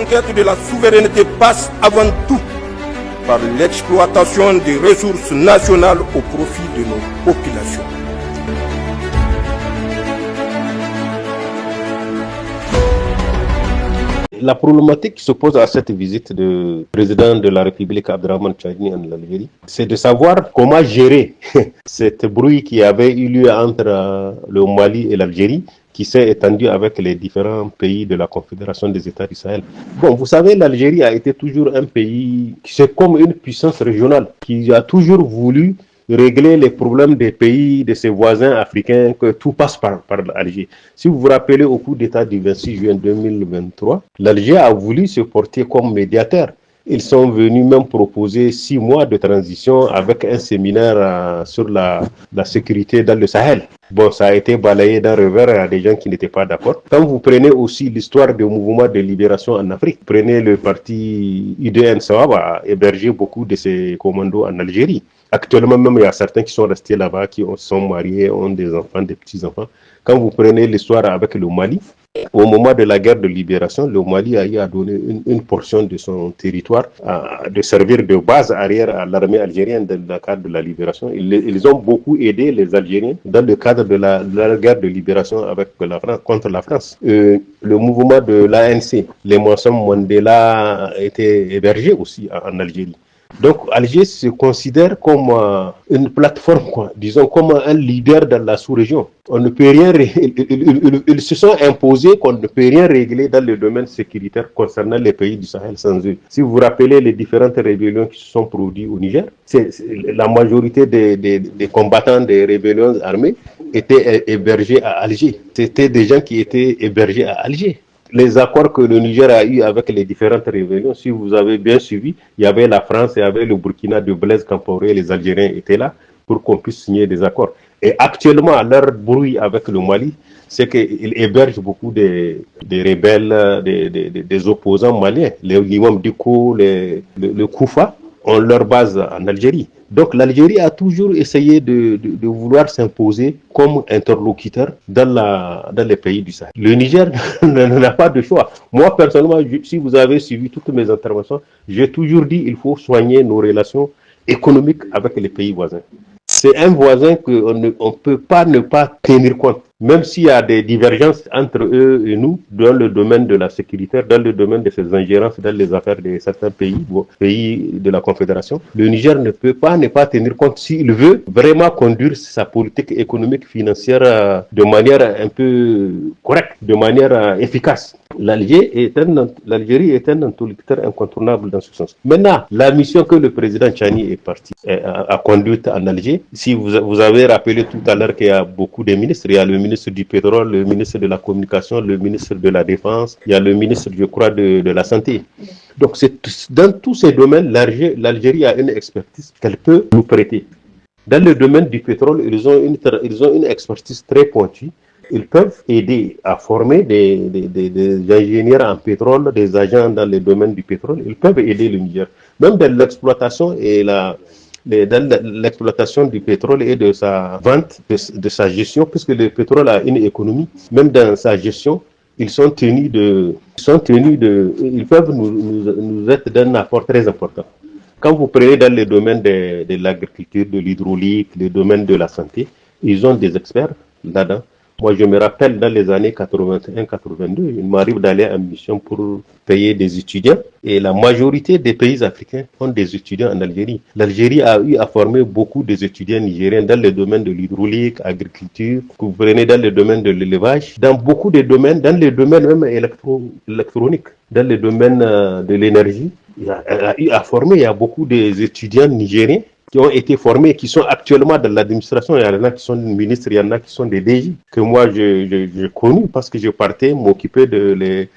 conquête de la souveraineté passe avant tout par l'exploitation des ressources nationales au profit de nos populations. La problématique qui se pose à cette visite du président de la République Abdrahmane Tchani en Algérie, c'est de savoir comment gérer cet bruit qui avait eu lieu entre le Mali et l'Algérie, qui s'est étendu avec les différents pays de la Confédération des États du Sahel. Bon, vous savez, l'Algérie a été toujours un pays qui c'est comme une puissance régionale, qui a toujours voulu régler les problèmes des pays, de ses voisins africains, que tout passe par l'Algérie. Si vous vous rappelez, au coup d'État du 26 juin 2023, l'Algérie a voulu se porter comme médiateur. Ils sont venus même proposer 6 mois de transition avec un séminaire sur la sécurité dans le Sahel. Bon, ça a été balayé d'un revers à des gens qui n'étaient pas d'accord. Quand vous prenez aussi l'histoire du mouvement de libération en Afrique, prenez le parti UDN Sawaba a hébergé beaucoup de ses commandos en Algérie. Actuellement même, il y a certains qui sont restés là-bas, qui sont mariés, ont des enfants, des petits-enfants. Quand vous prenez l'histoire avec le Mali, au moment de la guerre de libération, le Mali a eu à donner une portion de son territoire de servir de base arrière à l'armée algérienne dans le cadre de la libération. Ils ont beaucoup aidé les Algériens dans le cadre de la guerre de libération avec la France, contre la France. Le mouvement de l'ANC, les Nelson Mandela, a été hébergé aussi en Algérie. Donc Alger se considère comme une plateforme, quoi, disons comme un leader dans la sous-région. On ne peut rien, ils se sont imposés qu'on ne peut rien régler dans le domaine sécuritaire concernant les pays du Sahel sans eux. Si vous vous rappelez les différentes rébellions qui se sont produites au Niger, la majorité des combattants des rébellions armées étaient hébergés à Alger. C'était des gens qui étaient hébergés à Alger. Les accords que le Niger a eu avec les différentes rébellions, si vous avez bien suivi, il y avait la France, il y avait le Burkina de Blaise Compaoré, les Algériens étaient là pour qu'on puisse signer des accords. Et actuellement, leur bruit avec le Mali, c'est qu'ils hébergent beaucoup des rebelles, des opposants maliens. Les Imam Diko, le Koufa ont leur base en Algérie. Donc l'Algérie a toujours essayé de vouloir s'imposer comme interlocuteur dans les pays du Sahel. Le Niger n'a pas de choix. Moi personnellement, si vous avez suivi toutes mes interventions, j'ai toujours dit qu'il faut soigner nos relations économiques avec les pays voisins. C'est un voisin qu'on ne peut pas ne pas tenir compte. Même s'il y a des divergences entre eux et nous dans le domaine de la sécurité, dans le domaine de ces ingérences dans les affaires de certains pays de la Confédération, le Niger ne peut pas ne pas tenir compte s'il veut vraiment conduire sa politique économique financière de manière un peu correcte, de manière efficace. L'Algérie est un interlocuteur incontournable dans ce sens. Maintenant, la mission que le président Tchani est parti a conduite en Alger, si vous avez rappelé tout à l'heure qu'il y a beaucoup de ministres, il y a le ministre du pétrole, le ministre de la communication, le ministre de la défense, il y a le ministre, je crois, de la santé. Donc, dans tous ces domaines, l'Algérie a une expertise qu'elle peut nous prêter. Dans le domaine du pétrole, ils ont une expertise très pointue. Ils peuvent aider à former des ingénieurs en pétrole, des agents dans le domaine du pétrole. Ils peuvent aider le Niger. Même dans l'exploitation et dans l'exploitation du pétrole et de sa vente, de sa gestion, puisque le pétrole a une économie, même dans sa gestion, ils peuvent nous être d'un apport très important. Quand vous prenez dans le domaine de l'agriculture, de l'hydraulique, le domaine de la santé, ils ont des experts là-dedans. Moi, je me rappelle dans les années 81-82, il m'arrive d'aller en mission pour payer des étudiants. Et la majorité des pays africains ont des étudiants en Algérie. L'Algérie a eu à former beaucoup des étudiants nigériens dans le domaine de l'hydraulique, agriculture, que vous prenez dans le domaine de l'élevage, dans beaucoup de domaines, dans le domaine même électronique, dans le domaine de l'énergie. Il a eu à former, il y a beaucoup des étudiants nigériens qui ont été formés, qui sont actuellement dans l'administration. Il y en a qui sont ministres, il y en a qui sont des DG, que moi j'ai connu parce que je partais m'occuper de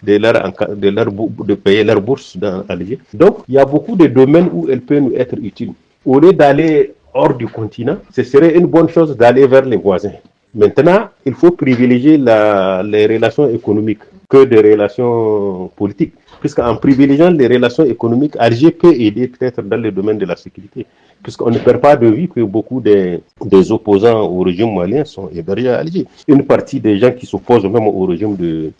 payer leur bourse dans Alger. Donc, il y a beaucoup de domaines où elle peut nous être utile. Au lieu d'aller hors du continent, ce serait une bonne chose d'aller vers les voisins. Maintenant, il faut privilégier les relations économiques que des relations politiques. Puisqu'en privilégiant les relations économiques, Alger peut aider peut-être dans le domaine de la sécurité. puisqu'on ne perd pas de vue que beaucoup des opposants au régime malien sont hébergés à Alger. Une partie des gens qui s'opposent même au régime du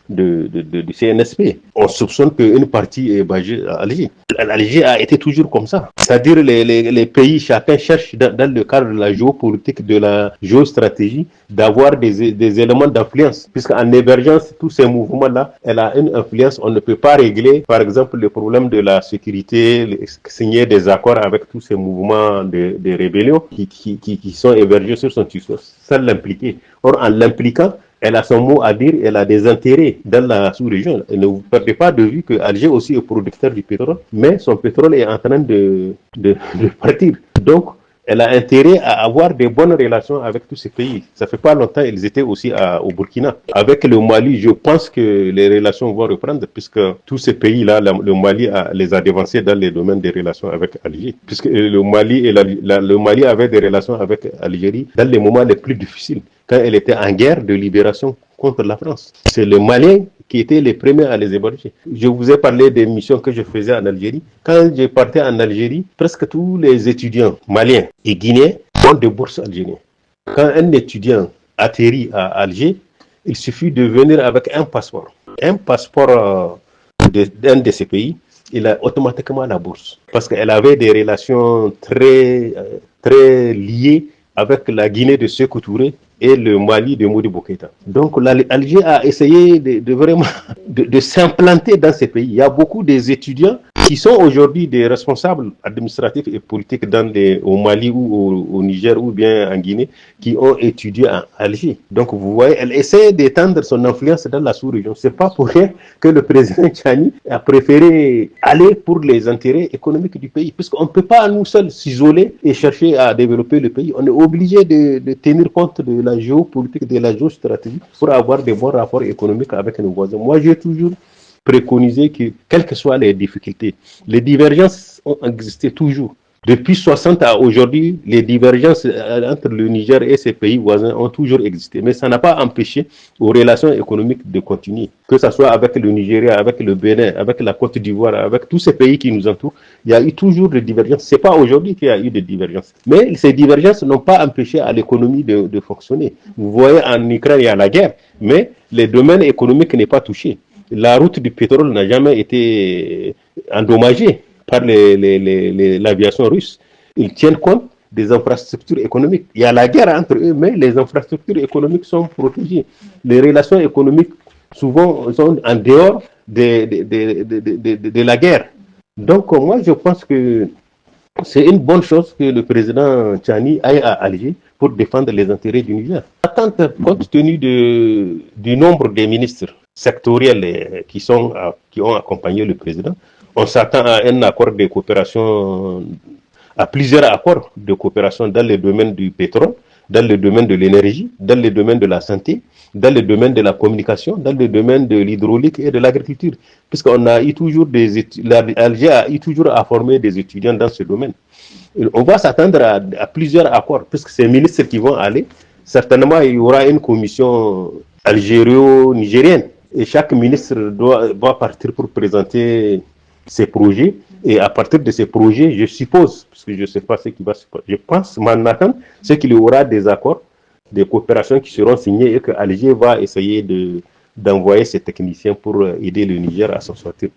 CNSP, on soupçonne qu'une partie est hébergée à Alger. L'Alger a été toujours comme ça. C'est-à-dire les pays, chacun cherche dans le cadre de la géopolitique, de la géostratégie, d'avoir des éléments d'influence. Puisqu'en hébergeant tous ces mouvements-là, elle a une influence. On ne peut pas régler, par exemple, le problème de la sécurité, signer des accords avec tous ces mouvements de rébellion qui sont hébergés sur son territoire, sans l'impliquer. Or, en l'impliquant, elle a son mot à dire, elle a des intérêts dans la sous-région. Ne vous perdez pas de vue que Alger aussi est producteur du pétrole, mais son pétrole est en train de partir. Donc, elle a intérêt à avoir des bonnes relations avec tous ces pays. Ça fait pas longtemps, ils étaient aussi au Burkina. Avec le Mali, je pense que les relations vont reprendre, puisque tous ces pays-là, le Mali les a dévancés dans les domaines des relations avec Alger. Puisque le Mali avait des relations avec Algérie dans les moments les plus difficiles, quand elle était en guerre de libération contre la France. C'est le Mali qui étaient les premiers à les héberger. Je vous ai parlé des missions que je faisais en Algérie. Quand je partais en Algérie, presque tous les étudiants maliens et guinéens ont des bourses algériennes. Quand un étudiant atterrit à Alger, il suffit de venir avec un passeport. Un passeport d'un de ces pays, il a automatiquement la bourse. Parce qu'elle avait des relations très liées avec la Guinée de Sékou Touré et le Mali de Modibo Keïta. Donc l'Alger a essayé de vraiment de s'implanter dans ces pays. Il y a beaucoup des étudiants qui sont aujourd'hui des responsables administratifs et politiques au Mali ou au Niger ou bien en Guinée qui ont étudié en Alger. Donc vous voyez, elle essaie d'étendre son influence dans la sous-région. C'est pas pour rien que le président Tchani a préféré aller pour les intérêts économiques du pays, puisqu'on ne peut pas nous seuls s'isoler et chercher à développer le pays. On est obligé de tenir compte de la géopolitique, de la géostratégie pour avoir des bons rapports économiques avec nos voisins. Moi, j'ai toujours préconisé que, quelles que soient les difficultés, les divergences ont existé toujours. Depuis 60 à aujourd'hui, les divergences entre le Niger et ses pays voisins ont toujours existé. Mais ça n'a pas empêché aux relations économiques de continuer. Que ce soit avec le Nigeria, avec le Bénin, avec la Côte d'Ivoire, avec tous ces pays qui nous entourent, il y a eu toujours des divergences. Ce n'est pas aujourd'hui qu'il y a eu des divergences. Mais ces divergences n'ont pas empêché à l'économie de fonctionner. Vous voyez, en Ukraine, il y a la guerre, mais le domaine économique n'est pas touché. La route du pétrole n'a jamais été endommagée par l'aviation russe. Ils tiennent compte des infrastructures économiques. Il y a la guerre entre eux, mais les infrastructures économiques sont protégées. Les relations économiques, souvent, sont en dehors de la guerre. Donc, moi, je pense que c'est une bonne chose que le président Tchani aille à Alger pour défendre les intérêts du Niger. Compte tenu du nombre des ministres sectoriels qui ont accompagné le président, on s'attend à un accord de coopération, à plusieurs accords de coopération dans le domaine du pétrole, dans le domaine de l'énergie, dans le domaine de la santé, dans le domaine de la communication, dans le domaine de l'hydraulique et de l'agriculture. Puisqu'on a eu toujours l'Alger a eu toujours à former des étudiants dans ce domaine. On va s'attendre à plusieurs accords, puisque ces ministres qui vont aller, certainement il y aura une commission algéro-nigérienne. Et chaque ministre doit partir pour présenter ses projets. Et à partir de ces projets, je suppose, parce que je ne sais pas ce qui va se passer, je pense, m'en attendre, c'est qu'il y aura des accords, des coopérations qui seront signés et que Alger va essayer d'envoyer ses techniciens pour aider le Niger à s'en sortir.